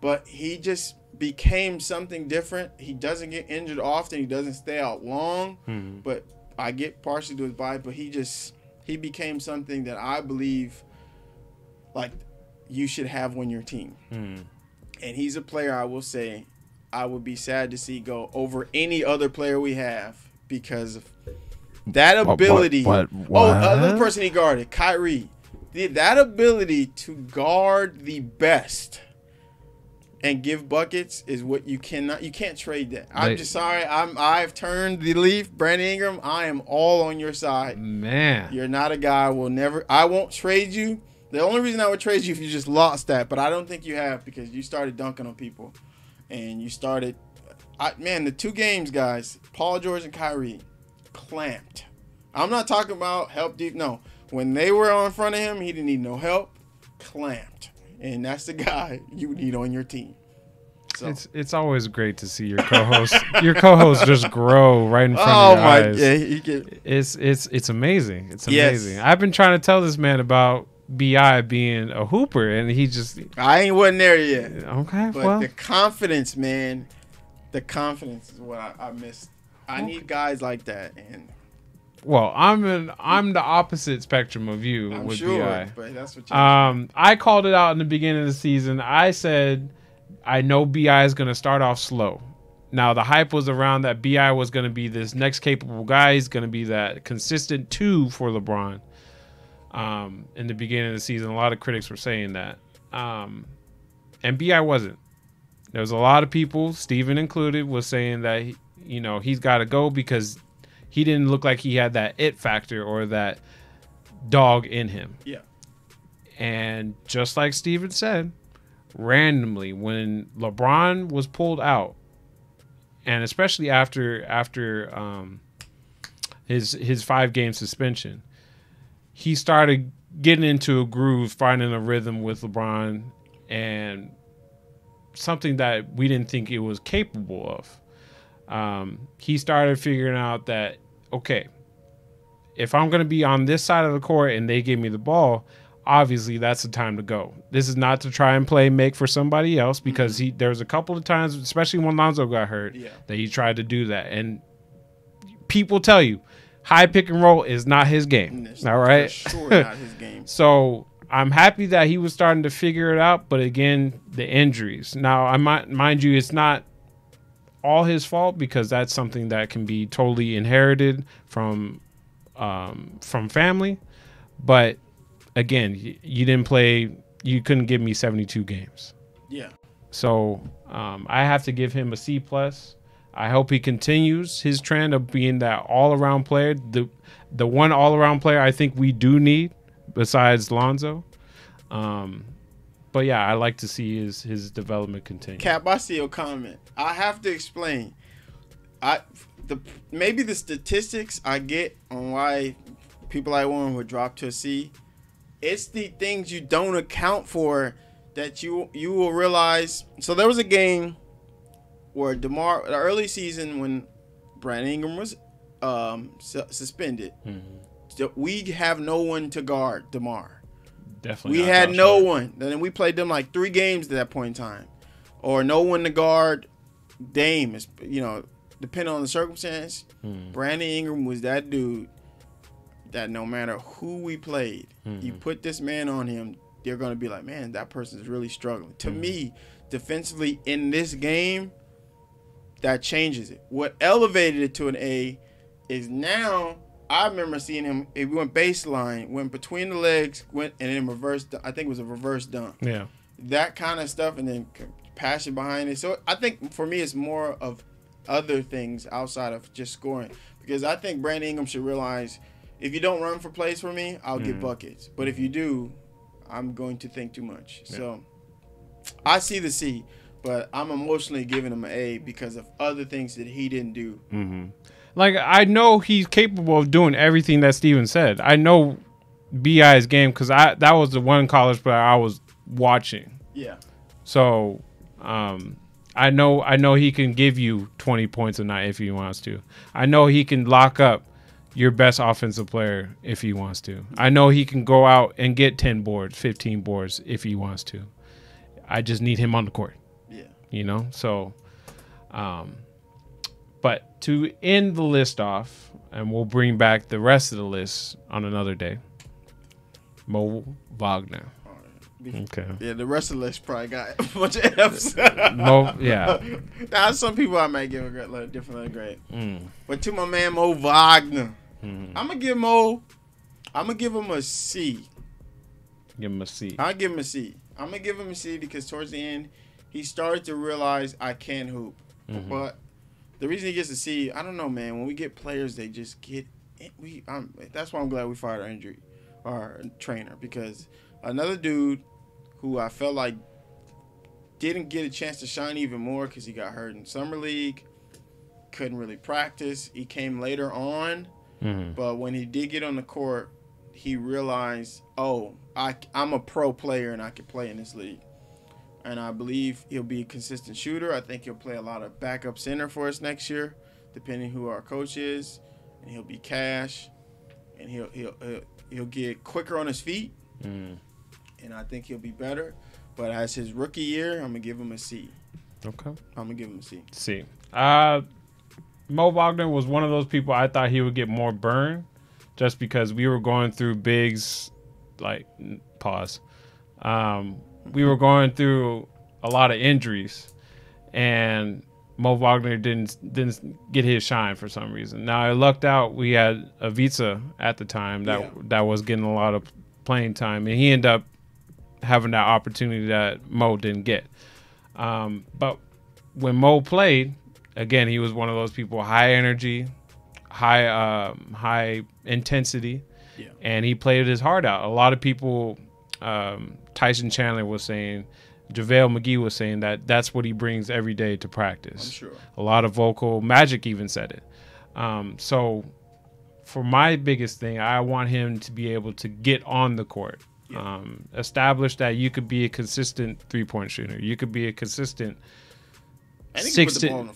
But he just became something different. He doesn't get injured often. He doesn't stay out long. But I get partially to his body, but he became something that I believe, like, you should have on your team. And he's a player, I will say, I would be sad to see go over any other player we have because of that ability. Another person he guarded, Kyrie. That ability to guard the best and give buckets is what you can't trade that. I'm just sorry. I've turned the leaf. Brandon Ingram, I am all on your side. Man. You're not a guy I won't trade you. The only reason I would trade you if you just lost that, but I don't think you have because you started dunking on people. And you started the 2 games, guys, Paul George and Kyrie clamped. I'm not talking about help deep. No. When they were on front of him, he didn't need no help. Clamped. And that's the guy you need on your team. So. It's always great to see your co-host just grow right in front of your eyes. It's amazing. It's amazing. Yes. I've been trying to tell this man about B.I. being a hooper, and he just I wasn't there yet. Okay, but the confidence, man, the confidence is what I missed. I need guys like that, and I'm the opposite spectrum of you with B.I. But that's what I called it out in the beginning of the season. I said I know B.I. is going to start off slow. Now the hype was around that B.I. was going to be this next capable guy. He's going to be that consistent 2 for LeBron. In the beginning of the season, a lot of critics were saying that, and B.I. wasn't. There was a lot of people, Steven included, was saying that he's got to go because he didn't look like he had that it factor or that dog in him. Yeah. And just like Steven said, randomly when LeBron was pulled out, and especially after his 5-game suspension, he started getting into a groove, finding a rhythm with LeBron, and something that we didn't think he was capable of. He started figuring out that, okay, if I'm going to be on this side of the court and they give me the ball, obviously that's the time to go. This is not to try and make for somebody else, because there was a couple of times, especially when Lonzo got hurt, that he tried to do that. And people tell you, high pick and roll is not his game. All right? For sure not his game. So I'm happy that he was starting to figure it out. But again, the injuries. Now, mind you, it's not all his fault, because that's something that can be totally inherited from family. But again, you didn't play. You couldn't give me 72 games. Yeah. So I have to give him a C+. I hope he continues his trend of being that all-around player. The one all-around player I think we do need besides Lonzo. But yeah, I like to see his development continue. Cap, I see your comment. I have to explain. Maybe the statistics I get on why people like Warren would drop to a C. It's the things you don't account for that you will realize. So there was a game where the early season when Brandon Ingram was suspended, we have no one to guard DeMar. Definitely, we had no one. Then we played them like 3 games at that point in time, or no one to guard Dame. Depending on the circumstance, Brandon Ingram was that dude that no matter who we played, you put this man on him, they're going to be like, man, that person's really struggling. To me, defensively in this game, that changes it. What elevated it to an A is now I remember seeing him. He went baseline, went between the legs, went and then reverse. I think it was a reverse dunk. Yeah, that kind of stuff, and then passion behind it. So I think for me, it's more of other things outside of just scoring, because I think Brandon Ingram should realize if you don't run for plays for me, I'll get buckets. But if you do, I'm going to think too much. Yeah. So I see the C, but I'm emotionally giving him an A because of other things that he didn't do. Like, I know he's capable of doing everything that Steven said. I know B.I.'s game because that was the one college player I was watching. Yeah. So I know he can give you 20 points a night if he wants to. I know he can lock up your best offensive player if he wants to. I know he can go out and get 10 boards, 15 boards if he wants to. I just need him on the court. Yeah. So but to end the list off, and we'll bring back the rest of the list on another day, Mo Wagner. Okay. Yeah, the rest of the list probably got a bunch of F's. Yeah. Now, some people I might give a different grade. But to my man Mo Wagner, I'm gonna give him a C. Give him a C. I'll give him a C. I'm gonna give him a C because towards the end, he started to realize I can hoop. But the reason he gets to see, I don't know, man. When we get players, they just get that's why I'm glad we fired our trainer, because another dude who I felt like didn't get a chance to shine even more because he got hurt in summer league, couldn't really practice. He came later on, but when he did get on the court, he realized, oh, I'm a pro player and I can play in this league. And I believe he'll be a consistent shooter. I think he'll play a lot of backup center for us next year, depending who our coach is. And he'll be cash, and he'll get quicker on his feet, and I think he'll be better. But as his rookie year, I'm gonna give him a C. Okay. I'm gonna give him a C. C. Mo Wagner was one of those people I thought he would get more burn, just because we were going through bigs, like pause. We were going through a lot of injuries, and Mo Wagner didn't get his shine for some reason. Now, I lucked out. We had Ivica at the time that was getting a lot of playing time, and he ended up having that opportunity that Mo didn't get. But when Mo played, again, he was one of those people, high energy, high intensity, and he played his heart out. A lot of people, Tyson Chandler was saying, JaVale McGee was saying that that's what he brings every day to practice. I'm sure. A lot of vocal. Magic even said it. So for my biggest thing, I want him to be able to get on the court. Establish that you could be a consistent three-point shooter. You could be a consistent 6 to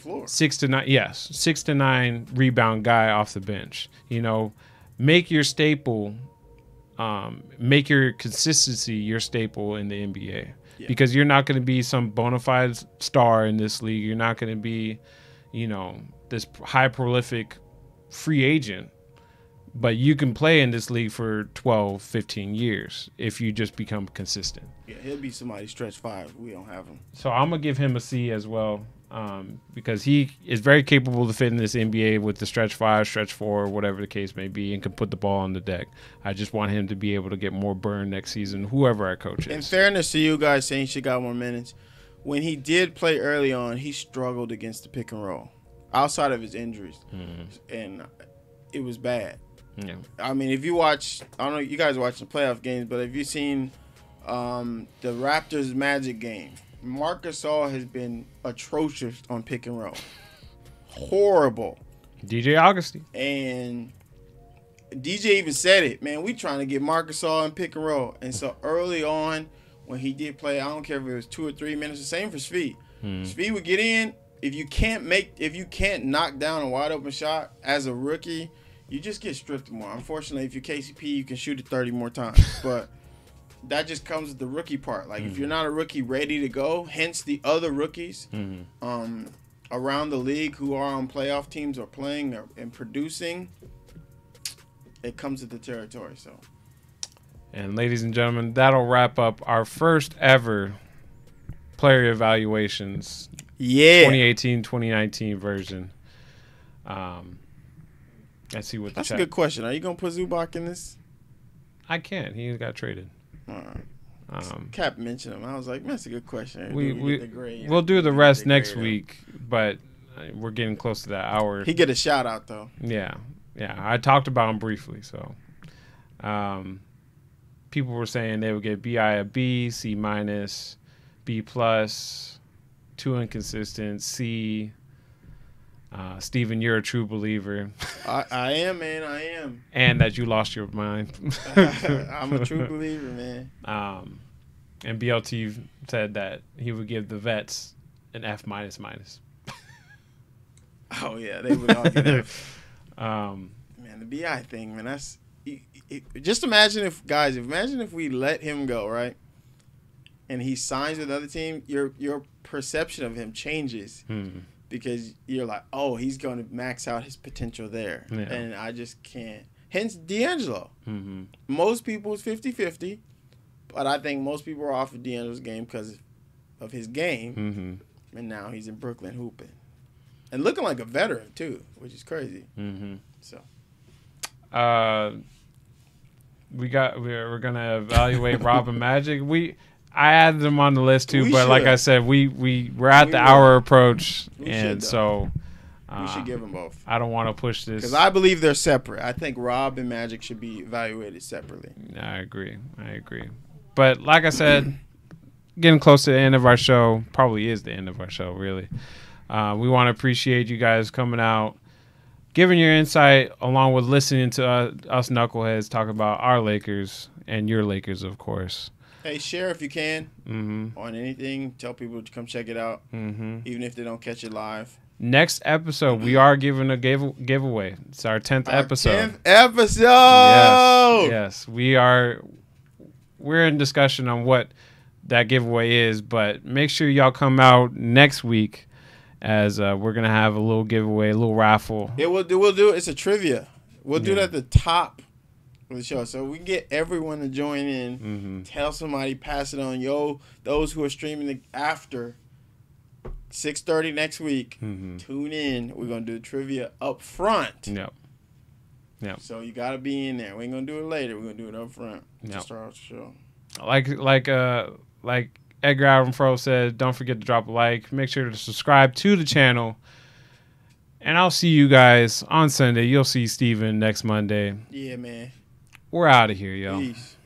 9 rebound guy off the bench. You know, make your staple, make your consistency your staple in the NBA. Because you're not going to be some bona fide star in this league. You're not going to be, you know, this high prolific free agent. But you can play in this league for 12, 15 years if you just become consistent. Yeah, he'll be somebody stretch 5. We don't have him. So I'm going to give him a C as well, because he is very capable to fit in this NBA with the stretch 5, stretch 4, whatever the case may be, and can put the ball on the deck. I just want him to be able to get more burn next season, whoever our coach is. In fairness to you guys saying she got more minutes, when he did play early on, he struggled against the pick and roll outside of his injuries, and it was bad. Yeah. I mean, if you watch, I don't know, you guys watch the playoff games, but if you've seen the Raptors Magic game, Marc Gasol has been atrocious on pick and roll. Horrible. DJ Augustine. And DJ even said it, man, we trying to get Marc Gasol in pick and roll. And so early on, when he did play, I don't care if it was 2 or 3 minutes, the same for Svi. Svi would get in. If you can't knock down a wide open shot as a rookie, you just get stripped more. Unfortunately, if you're KCP, you can shoot it 30 more times. But that just comes with the rookie part. Like, if you're not a rookie ready to go, hence the other rookies around the league who are on playoff teams or playing and producing, it comes with the territory. So, and ladies and gentlemen, that'll wrap up our first ever player evaluations. 2018-2019 version. Let's see what that's a good question. Are you gonna put Zubac in this? I can't. He got traded. Cap mentioned him. I was like, that's a good question. We'll do the rest next week, but we're getting close to that hour. He get a shout out though. Yeah. I talked about him briefly. So, people were saying they would get BI a B, C minus, B plus, 2 inconsistent, C. Steven, you're a true believer. I am, man. I am. And that you lost your mind. I'm a true believer, man. And BLT said that he would give the vets an F minus. Oh yeah, they would all get F. Man, the BI thing, man. That's just imagine if we let him go, right? And he signs with another team, your perception of him changes. Because you're like, oh, he's going to max out his potential there. Yeah. And I just can't. Hence, D'Angelo. Most people is 50-50, but I think most people are off of D'Angelo's game because of his game. And now he's in Brooklyn hooping. And looking like a veteran, too, which is crazy. So, we're going to evaluate Rob and Magic. I added them on the list too, but like I said, we're at the hour approach, and so we should give them both. I don't want to push this because I believe they're separate. I think Rob and Magic should be evaluated separately. I agree. But like I said, getting close to the end of our show, probably is the end of our show, really. We want to appreciate you guys coming out, giving your insight, along with listening to us knuckleheads talk about our Lakers and your Lakers, of course. Hey, share if you can on anything. Tell people to come check it out, even if they don't catch it live. Next episode, we are giving a giveaway. It's our 10th episode. 10th episode! Yes. We're in discussion on what that giveaway is, but make sure y'all come out next week as we're going to have a little giveaway, a little raffle. We'll do it's a trivia. We'll do it at the top of the show. So we get everyone to join in. Tell somebody, pass it on. Those who are streaming after 6:30 next week, tune in. We're going to do trivia up front. Yep. So you got to be in there. We ain't going to do it later. We're going to do it up front to start the show. Like Edgar Allan Poe said, don't forget to drop a like. Make sure to subscribe to the channel. And I'll see you guys on Sunday. You'll see Steven next Monday. Yeah, man. We're out of here, yo. Peace.